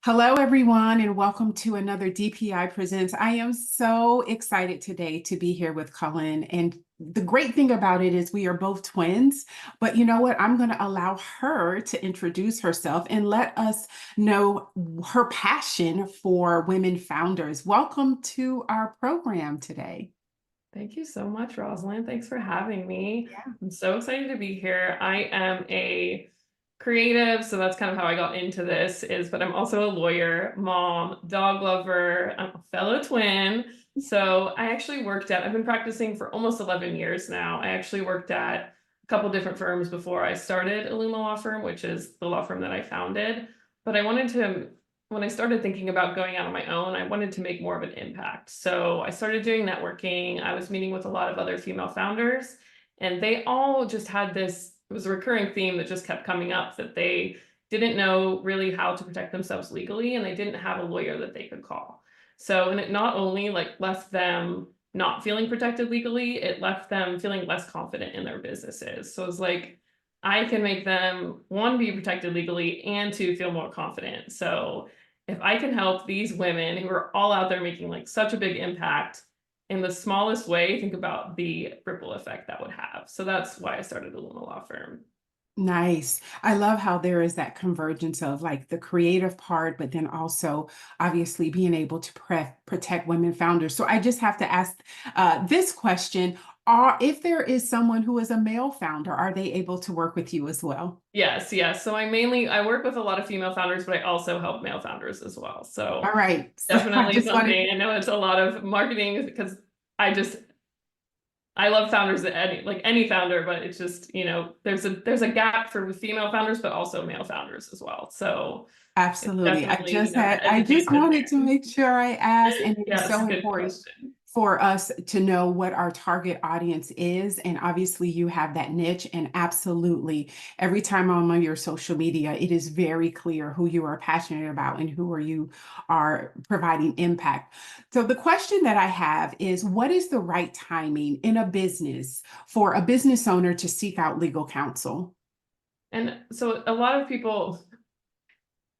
Hello, everyone, and welcome to another DPI Presents. I am so excited today to be here with Colin. And the great thing about it is we are both twins, but you know what? I'm going to allow her to introduce herself and let us know her passion for women founders. Welcome to our program today. Thank you so much, Rosalind. Thanks for having me. Yeah. I'm so excited to be here. I am a creative, so that's kind of how I got into this but I'm also a lawyer, mom, dog lover, I'm a fellow twin. So I've been practicing for almost 11 years now. I actually worked at a couple different firms before I started Illuma Law Firm, which is the law firm that I founded. But when I started thinking about going out on my own, I wanted to make more of an impact. So I started doing networking. I was meeting with a lot of other female founders, and they all just had it was a recurring theme that just kept coming up, that they didn't know really how to protect themselves legally, and they didn't have a lawyer that they could call. So, and it not only left them not feeling protected legally, it left them feeling less confident in their businesses. So it's like, I can make them, one, be protected legally, and two, feel more confident. So if I can help these women who are all out there making such a big impact in the smallest way, think about the ripple effect that would have. So that's why I started a law firm. Nice. I love how there is that convergence of the creative part, but then also obviously being able to protect women founders. So I just have to ask this question. If there is someone who is a male founder, are they able to work with you as well? Yes, yes. So I work with a lot of female founders, but I also help male founders as well. So All right. So I definitely just wanted. something. I know it's a lot of marketing because I just I love founders, any founder, but it's just, there's a gap for female founders, but also male founders as well. So it's Absolutely. definitely, I just education wanted to there. make sure I asked, and it is Yes, so good important question. for us to know what our target audience is. And obviously you have that niche, and absolutely every time I'm on your social media, it is very clear who you are passionate about and who you are providing impact. So the question that I have is, what is the right timing in a business for a business owner to seek out legal counsel? And so a lot of people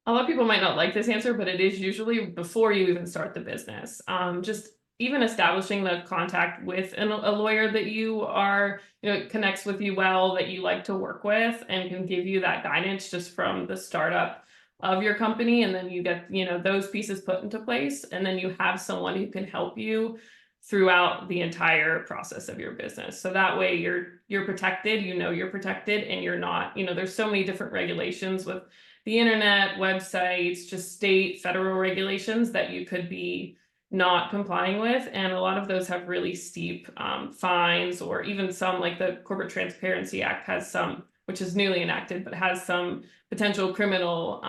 might not like this answer, but it is usually before you even start the business. Just even establishing the contact with a lawyer that connects with you well, that you like to work with, and can give you that guidance just from the startup of your company. And then you get, those pieces put into place, and then you have someone who can help you throughout the entire process of your business. So that way you're protected, you're protected, and you're not, there's so many different regulations with the internet, websites, just state, federal regulations that you could be not complying with. And a lot of those have really steep fines, or even some, like the Corporate Transparency Act has some, which is newly enacted, but has some potential criminal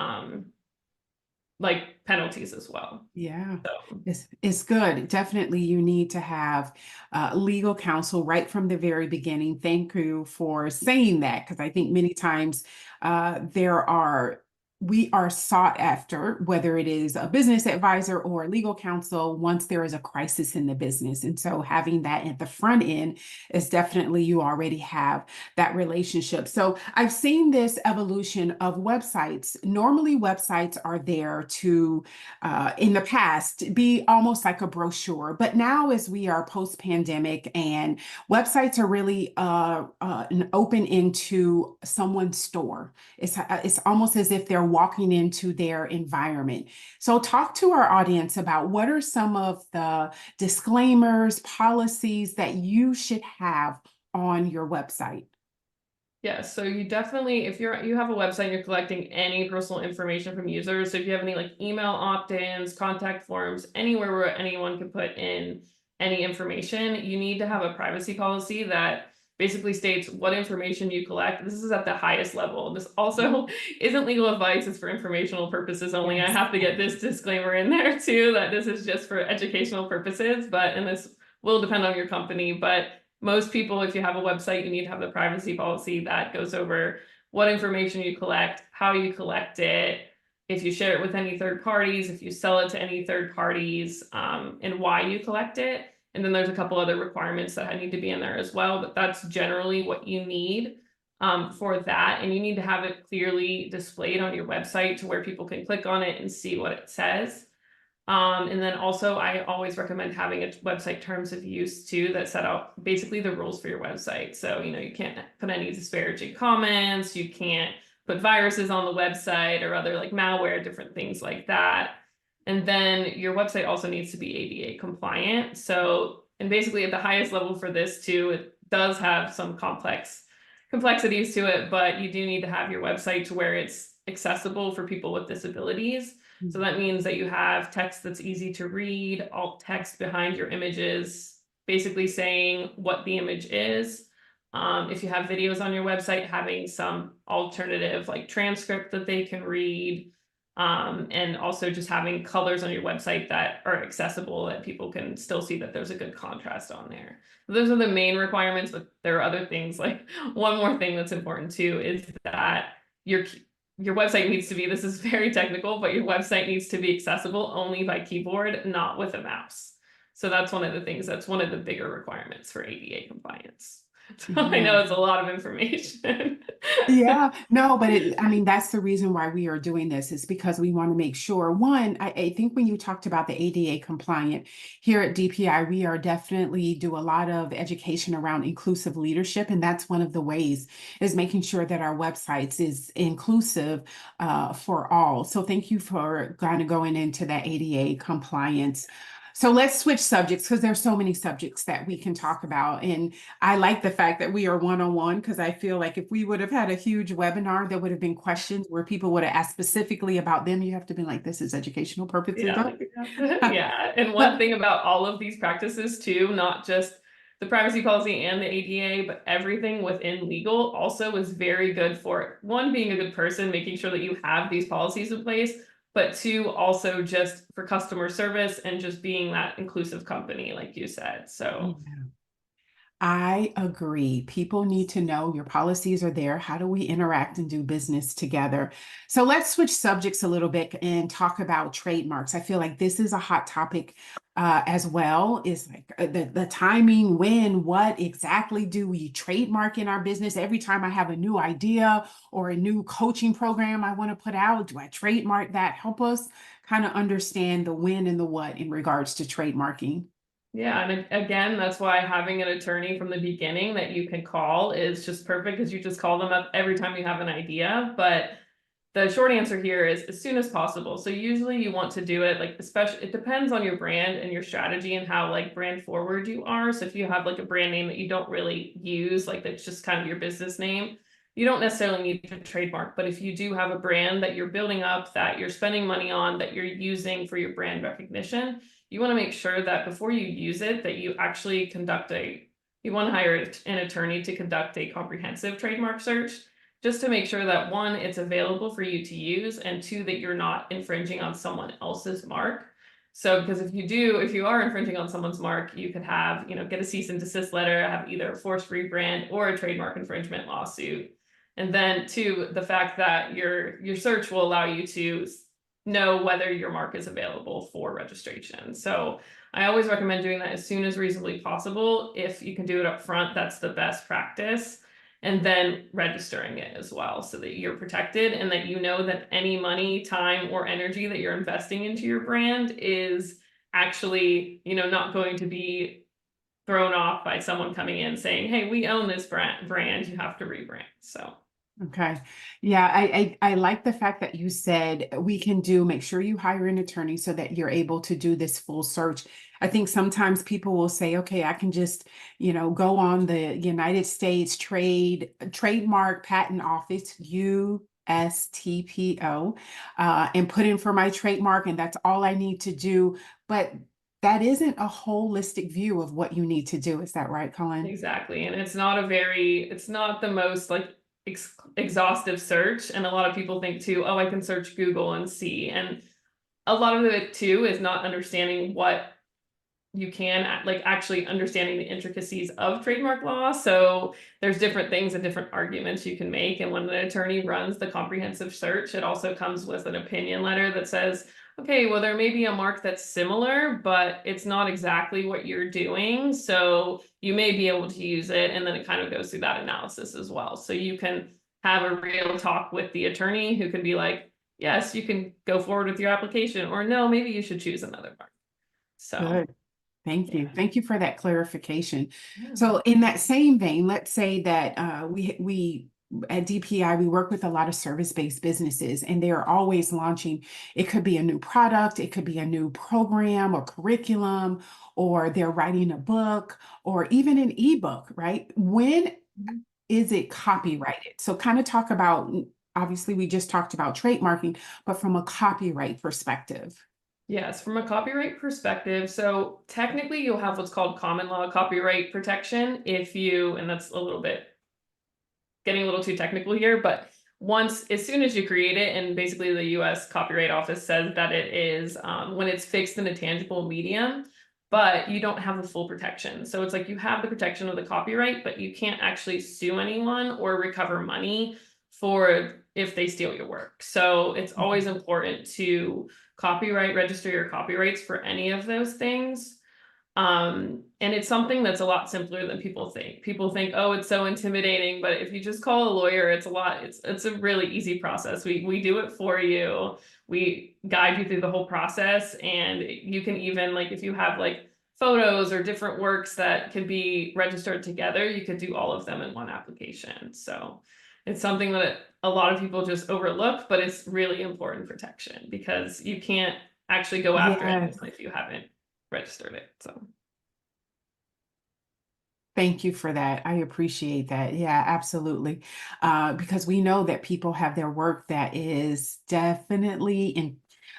penalties as well. Yeah, So it's good. Definitely, you need to have legal counsel right from the very beginning. Thank you for saying that, because I think many times we are sought after, whether it is a business advisor or legal counsel, once there is a crisis in the business. And so having that at the front end is definitely, you already have that relationship. So I've seen this evolution of websites. Normally, websites are there to in the past be almost like a brochure. But now, as we are post-pandemic, and websites are really an open into someone's store. It's almost as if they're walking into their environment. So talk to our audience about what are some of the disclaimers, policies that you should have on your website. yeah, so you definitely, if you have a website, you're collecting any personal information from users. So if you have any email opt-ins, contact forms, anywhere where anyone can put in any information, you need to have a privacy policy that basically states what information you collect. This is at the highest level. This also isn't legal advice, it's for informational purposes only. Yes. I have to get this disclaimer in there too, that this is just for educational purposes, and this will depend on your company. But most people, if you have a website, you need to have the privacy policy that goes over what information you collect, how you collect it, if you share it with any third parties, if you sell it to any third parties, and why you collect it. And then there's a couple other requirements that need to be in there as well, but that's generally what you need. for that, and you need to have it clearly displayed on your website to where people can click on it and see what it says. And then also I always recommend having a website terms of use too that set out basically the rules for your website. So, you can't put any disparaging comments, you can't put viruses on the website or other like malware, different things like that. And then your website also needs to be ADA compliant. So, and basically at the highest level for this too, it does have some complexities to it, but you do need to have your website to where it's accessible for people with disabilities. So that means that you have text that's easy to read, alt text behind your images, basically saying what the image is. If you have videos on your website, having some alternative like transcript that they can read. And also just having colors on your website that are accessible, that people can still see that there's a good contrast on there. Those are the main requirements, but there are other things. Like one more thing that's important too is that your website needs to be, this is very technical, but your website needs to be accessible only by keyboard, not with a mouse. So that's one of the things, that's one of the bigger requirements for ADA compliance. So I know it's a lot of information. Yeah, no, but I mean, that's the reason why we are doing this is because we want to make sure. One, I think when you talked about the ADA compliant here at DPI, we are definitely do a lot of education around inclusive leadership. And that's one of the ways is making sure that our websites is inclusive for all. So thank you for kind of going into that ADA compliance. So let's switch subjects because there's so many subjects that we can talk about. And I like the fact that we are one-on-one because I feel like if we would have had a huge webinar, there would have been questions where people would have asked specifically about them. You have to be like, this is educational purposes. Yeah. Yeah. And one thing about all of these practices too, not just the privacy policy and the ADA, but everything within legal also is very good for one, being a good person, making sure that you have these policies in place, but two, also just for customer service and just being that inclusive company, like you said. So Yeah. I agree. People need to know your policies are there. How do we interact and do business together? So let's switch subjects a little bit and talk about trademarks. I feel like this is a hot topic as well. Is like the timing, when, what exactly do we trademark in our business? Every time I have a new idea or a new coaching program I want to put out, do I trademark that? Help us kind of understand the when and the what in regards to trademarking. yeah, and again, that's why having an attorney from the beginning that you can call is just perfect because you just call them up every time you have an idea. But the short answer here is as soon as possible. So usually you want to do it like, especially, it depends on your brand and your strategy and how like brand forward you are. So if you have like a brand name that you don't really use, like that's just kind of your business name, you don't necessarily need to trademark. But if you do have a brand that you're building up, that you're spending money on, that you're using for your brand recognition, you want to make sure that before you use it, that you actually you want to hire an attorney to conduct a comprehensive trademark search, just to make sure that one, it's available for you to use, and two, that you're not infringing on someone else's mark. So, because if you are infringing on someone's mark, you could have, get a cease and desist letter, have either a forced rebrand or a trademark infringement lawsuit. And then two, the fact that your search will allow you to know whether your mark is available for registration. So I always recommend doing that as soon as reasonably possible. If you can do it up front, that's the best practice. And then registering it as well so that you're protected and that you know that any money, time, or energy that you're investing into your brand is actually, not going to be thrown off by someone coming in saying, hey, we own this brand, you have to rebrand. So Okay. Yeah, I like the fact that you said we can make sure you hire an attorney so that you're able to do this full search. I think sometimes people will say, okay, I can just, go on the United States Trademark Patent Office, USTPO, and put in for my trademark, and that's all I need to do. But that isn't a holistic view of what you need to do. Is that right, Colin? exactly. And it's not the most like exhaustive search. And a lot of people think too, oh, I can search Google and see. And a lot of it too is not understanding what you can, like actually understanding the intricacies of trademark law. So there's different things and different arguments you can make. And when the attorney runs the comprehensive search, it also comes with an opinion letter that says, okay, well, there may be a mark that's similar, but it's not exactly what you're doing. So you may be able to use it. And then it kind of goes through that analysis as well. So you can have a real talk with the attorney who could be like, yes, you can go forward with your application, or no, maybe you should choose another mark. So Good. Thank yeah. you. Thank you for that clarification. Yeah. So in that same vein, let's say that we at DPI, we work with a lot of service-based businesses, and they're always launching. It could be a new product, it could be a new program or curriculum, or they're writing a book, or even an ebook, right? When Mhm. is it copyrighted? So kind of talk about, obviously, we just talked about trademarking, but from a copyright perspective. Yes, from a copyright perspective, so technically you'll have what's called common law copyright protection if you, and that's a little bit getting a little too technical here, but as soon as you create it, and basically the US Copyright Office says that it is when it's fixed in a tangible medium, but you don't have the full protection. So it's like you have the protection of the copyright, but you can't actually sue anyone or recover money for if they steal your work. So it's always important to copyright register your copyrights for any of those things. And it's something that's a lot simpler than people think. People think, oh, it's so intimidating, but if you just call a lawyer, it's a really easy process. We do it for you. We guide you through the whole process, and you can even, like, if you have like photos or different works that can be registered together, you could do all of them in one application. So it's something that a lot of people just overlook, but it's really important protection because you can't actually go after anyone Yes. if you haven't registered it. So Thank you for that. I appreciate that. Yeah, absolutely. Because we know that people have their work that is definitely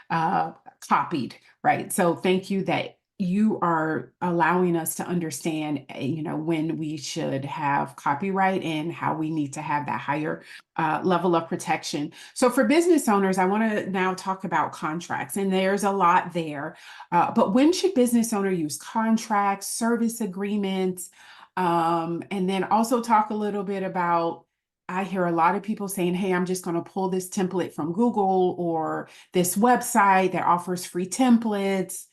uh, copied, right? So thank you that you are allowing us to understand, when we should have copyright and how we need to have that higher level of protection. So for business owners, I want to now talk about contracts, and there's a lot there. But when should business owner use contracts, service agreements? And then also talk a little bit about, I hear a lot of people saying, hey, I'm just going to pull this template from Google or this website that offers free templates.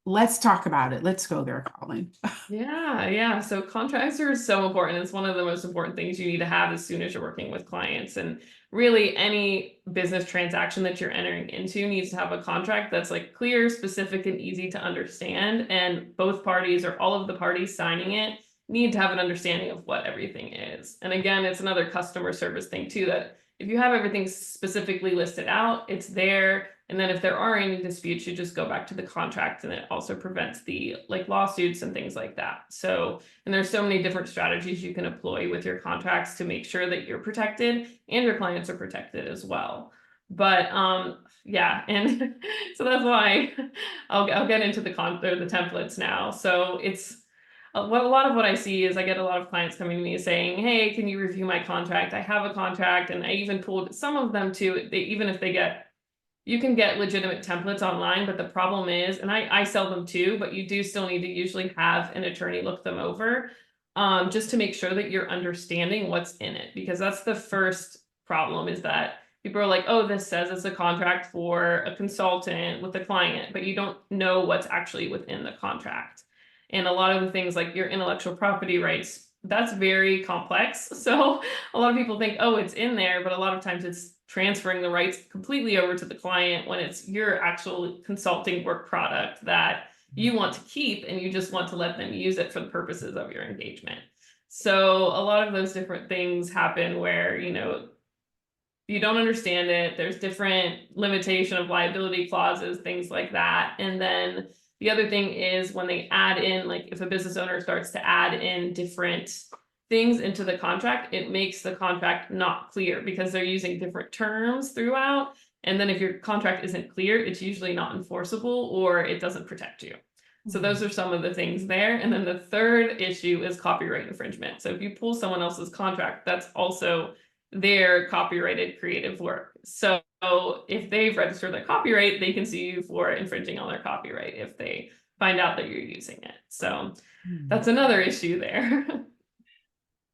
Let's talk about it. Let's go there, Colin. yeah. So contracts are so important. It's one of the most important things you need to have as soon as you're working with clients. And really any business transaction that you're entering into needs to have a contract that's like clear, specific, and easy to understand. And both parties or all of the parties signing it need to have an understanding of what everything is. And again, it's another customer service thing too, that if you have everything specifically listed out, it's there. And then if there are any disputes, you just go back to the contract, and it also prevents the like lawsuits and things like that. So, and there's so many different strategies you can employ with your contracts to make sure that you're protected and your clients are protected as well. But yeah, and so that's why I'll get into the the templates now. So it's what a lot of what I see is I get a lot of clients coming to me saying, hey, can you review my contract? I have a contract. And I even pulled some of them too, even if they get, you can get legitimate templates online, but the problem is, and I sell them too, but you do still need to usually have an attorney look them over, just to make sure that you're understanding what's in it, because that's the first problem, is that people are like, oh, this says it's a contract for a consultant with a client, but you don't know what's actually within the contract. And a lot of the things like your intellectual property rights, that's very complex. So a lot of people think, oh, it's in there, but a lot of times it's transferring the rights completely over to the client when it's your actual consulting work product that you want to keep, and you just want to let them use it for the purposes of your engagement. So a lot of those different things happen where, you don't understand it. There's different limitation of liability clauses, things like that. And then the other thing is when they add in, like if a business owner starts to add in different things into the contract, it makes the contract not clear because they're using different terms throughout. And then if your contract isn't clear, it's usually not enforceable or it doesn't protect you. So those are some of the things there. And then the third issue is copyright infringement. So if you pull someone else's contract, that's also their copyrighted creative work. So if they've registered their copyright, they can sue you for infringing on their copyright if they find out that you're using it. So that's another issue there.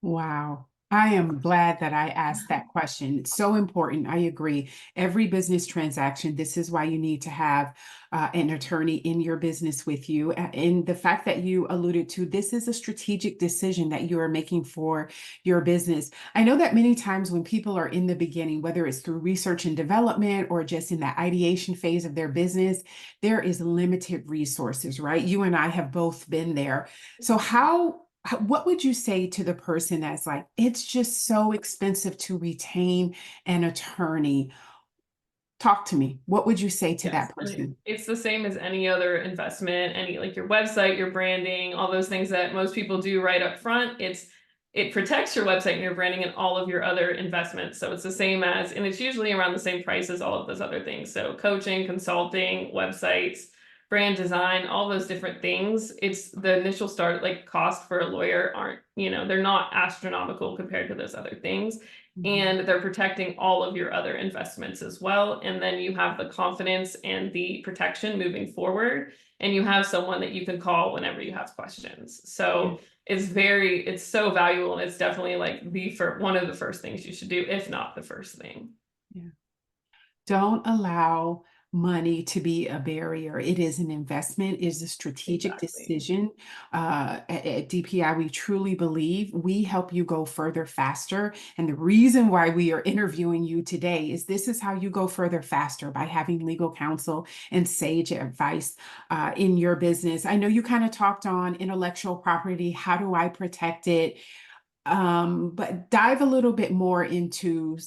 Wow. I am glad that I asked that question. It's so important. I agree. Every business transaction, this is why you need to have an attorney in your business with you. And the fact that you alluded to, this is a strategic decision that you are making for your business. I know that many times when people are in the beginning, whether it's through research and development or just in the ideation phase of their business, there is limited resources, right? You and I have both been there. So what would you say to the person that's like, it's just so expensive to retain an attorney? Talk to me. What would you say to Yes, that and person? it's the same as any other investment, any like your website, your branding, all those things that most people do right up front. It protects your website and your branding and all of your other investments. So it's the same as, and it's usually around the same price as all of those other things. So coaching, consulting, websites, brand design, all those different things. It's the initial start, like cost for a lawyer aren't, they're not astronomical compared to those other things. Mhm. And they're protecting all of your other investments as well. And then you have the confidence and the protection moving forward. And you have someone that you can call whenever you have questions. Yeah. So it's so valuable. And it's definitely like one of the first things you should do, if not the first thing. Yeah. Don't allow money to be a barrier. It is an investment, it is a strategic Exactly. decision. At DPI, we truly believe we help you go further faster. And the reason why we are interviewing you today is this is how you go further faster by having legal counsel and sage advice in your business. I know you kind of talked on intellectual property. How do I protect it? But dive a little bit more into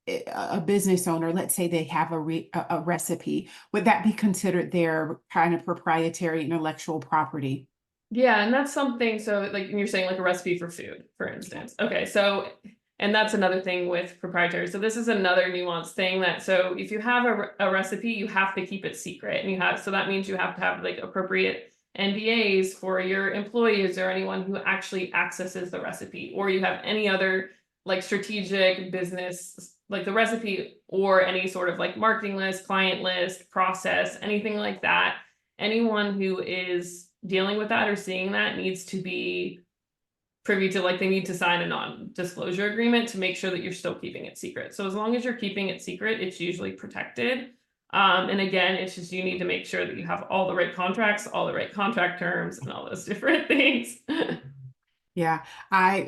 a business owner. Let's say they have a recipe. Would that be considered their kind of proprietary intellectual property? Yeah, and that's something, so like you're saying like a recipe for food, for Yeah. instance. Okay, so and that's another thing with proprietary. So this is another nuanced thing that, so if you have a recipe, you have to keep it secret. And so that means you have to have like appropriate NDAs for your employees or anyone who actually accesses the recipe, or you have any other like strategic business, like the recipe or any sort of like marketing list, client list, process, anything like that. Anyone who is dealing with that or seeing that needs to be privy to, like, they need to sign a non-disclosure agreement to make sure that you're still keeping it secret. So as long as you're keeping it secret, it's usually protected. And again, it's just you need to make sure that you have all the right contracts, all the right contract terms, and all those different things. Yeah,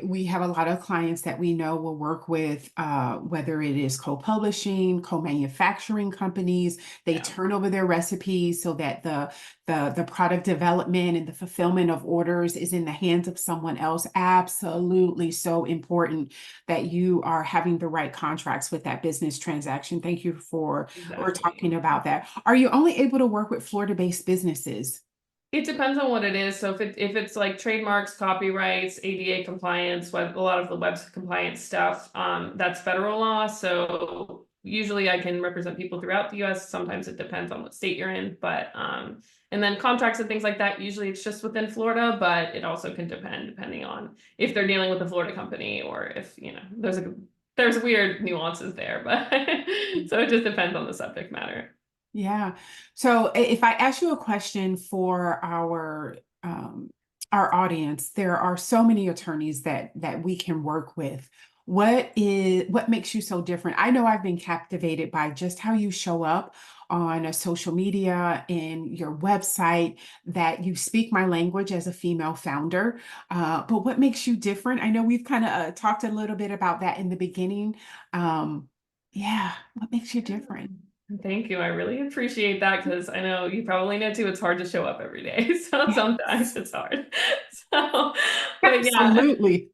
we have a lot of clients that we know will work with whether it is co-publishing, co-manufacturing companies. They Yeah, turn over their recipes so that the product development and the fulfillment of orders is in the hands of someone else. Absolutely so important that you are having the right contracts with that business transaction. Thank you for exactly. talking about that. Are you only able to work with Florida-based businesses? It depends on what it is. So if it's like trademarks, copyrights, ADA compliance, a lot of the web compliance stuff, that's federal law. So usually I can represent people throughout the US. Sometimes it depends on what state you're in, but and then contracts and things like that, usually it's just within Florida, but it also can depend depending on if they're dealing with a Florida company or if, there's weird nuances there, but so it just depends on the subject matter. Yeah. So if I ask you a question for our audience, there are so many attorneys that we can work with. What makes you so different? I know I've been captivated by just how you show up on a social media and your website, that you speak my language as a female founder. But what makes you different? I know we've kind of talked a little bit about that in the beginning. Yeah, what makes you different? Thank you. I really appreciate that because I know you probably know too, it's hard to show up every day. So sometimes Yes, it's hard. So, but yeah. absolutely.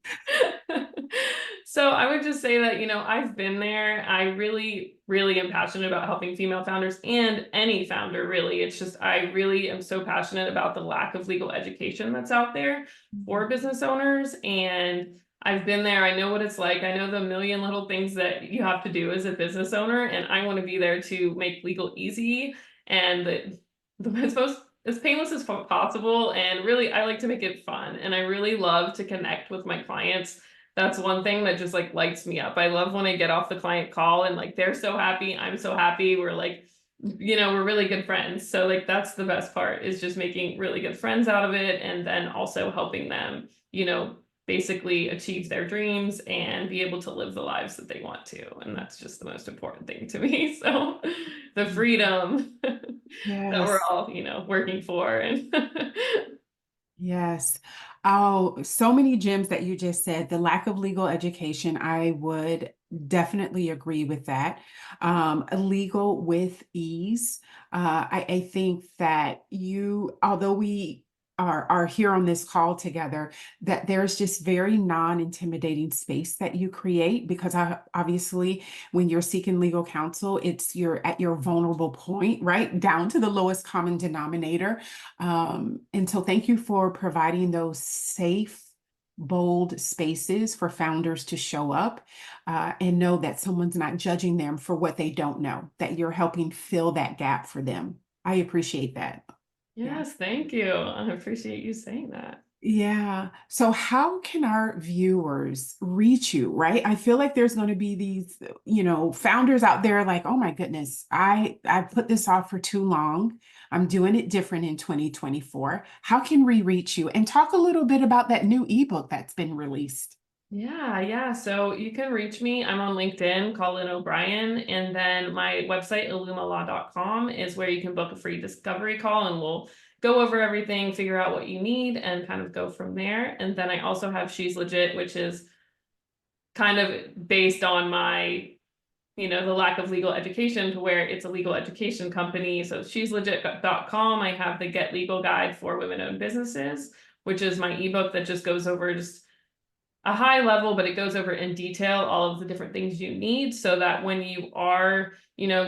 So I would just say that, I've been there. I really, really am passionate about helping female founders and any founder, really. It's just, I really am so passionate about the lack of legal education that's out there for business owners. And I've been there. I know what it's like. I know the million little things that you have to do as a business owner, and I want to be there to make legal easy and as painless as possible. And really, I like to make it fun, and I really love to connect with my clients. That's one thing that just like lights me up. I love when I get off the client call and like they're so happy, I'm so happy. We're like, we're really good friends. So like that's the best part, is just making really good friends out of it, and then also helping them, basically achieve their dreams and be able to live the lives that they want to. And that's just the most important thing to me. So the freedom that we're Yes. all, working for. And Yes. Oh, so many gems that you just said. The lack of legal education, I would definitely agree with that. Legal with ease. I think that although we are here on this call together, that there's just very non-intimidating space that you create because obviously when you're seeking legal counsel, you're at your vulnerable point, right? Down to the lowest common denominator. And so thank you for providing those safe, bold spaces for founders to show up and know that someone's not judging them for what they don't know, that you're helping fill that gap for them. I appreciate that. Yeah. yes, thank you. I appreciate you saying that. Yeah. So how can our viewers reach you, right? I feel like there's going to be these, founders out there like, oh my goodness, I put this off for too long. I'm doing it different in 2024. How can we reach you? And talk a little bit about that new ebook that's been released. Yeah. So you can reach me. I'm on LinkedIn, Colynn O'Brien. And then my website, illumalaw.com, is where you can book a free discovery call and we'll go over everything, figure out what you need, and kind of go from there. And then I also have She's Legit, which is kind of based on my the lack of legal education, to where it's a legal education company. So she's legit.com. I have the Get Legal Guide for Women-Owned Businesses, which is my ebook that just goes over just a high level, but it goes over in detail all of the different things you need so that when you are,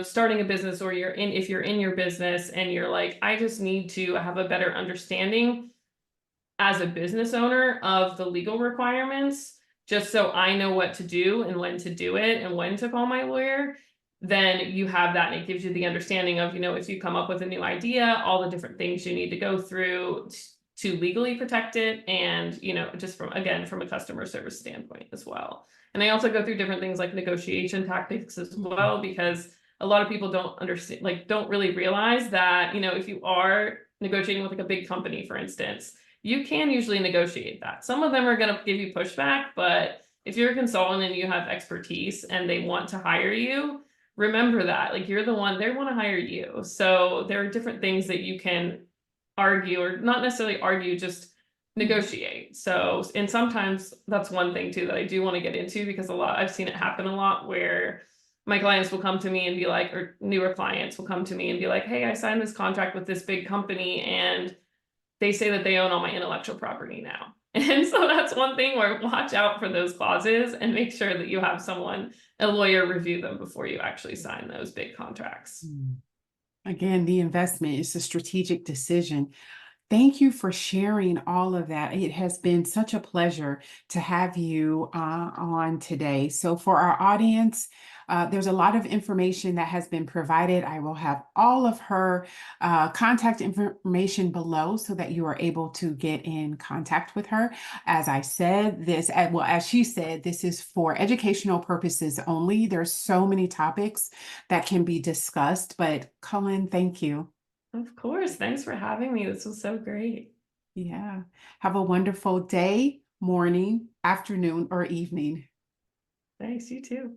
starting a business, or if you're in your business and you're like, I just need to have a better understanding as a business owner of the legal requirements, just so I know what to do and when to do it and when to call my lawyer, then you have that, and it gives you the understanding of, if you come up with a new idea, all the different things you need to go through to legally protect it, and just from a customer service standpoint as well. And I also go through different things like negotiation tactics as well, because a lot of people don't understand, don't really realize that, if you are negotiating with like a big company, for instance, you can usually negotiate that. Some of them are going to give you pushback, but if you're a consultant and you have expertise and they want to hire you, remember that you're the one they want to hire you. So there are different things that you can argue, or not necessarily argue, just negotiate. So, and sometimes that's one thing too that I do want to get into, because I've seen it happen a lot where my clients will come to me and be like, or newer clients will come to me and be like, hey, I signed this contract with this big company and they say that they own all my intellectual property now. And so that's one thing where watch out for those clauses and make sure that you have a lawyer, review them before you actually sign those big contracts. Again, the investment is a strategic decision. Thank you for sharing all of that. It has been such a pleasure to have you on today. So for our audience, there's a lot of information that has been provided. I will have all of her contact information below so that you are able to get in contact with her. As I said, as she said, this is for educational purposes only. There's so many topics that can be discussed, but Colynn, thank you. Of course. Thanks for having me. This was so great. Yeah. Have a wonderful day, morning, afternoon, or evening. Thanks. You too.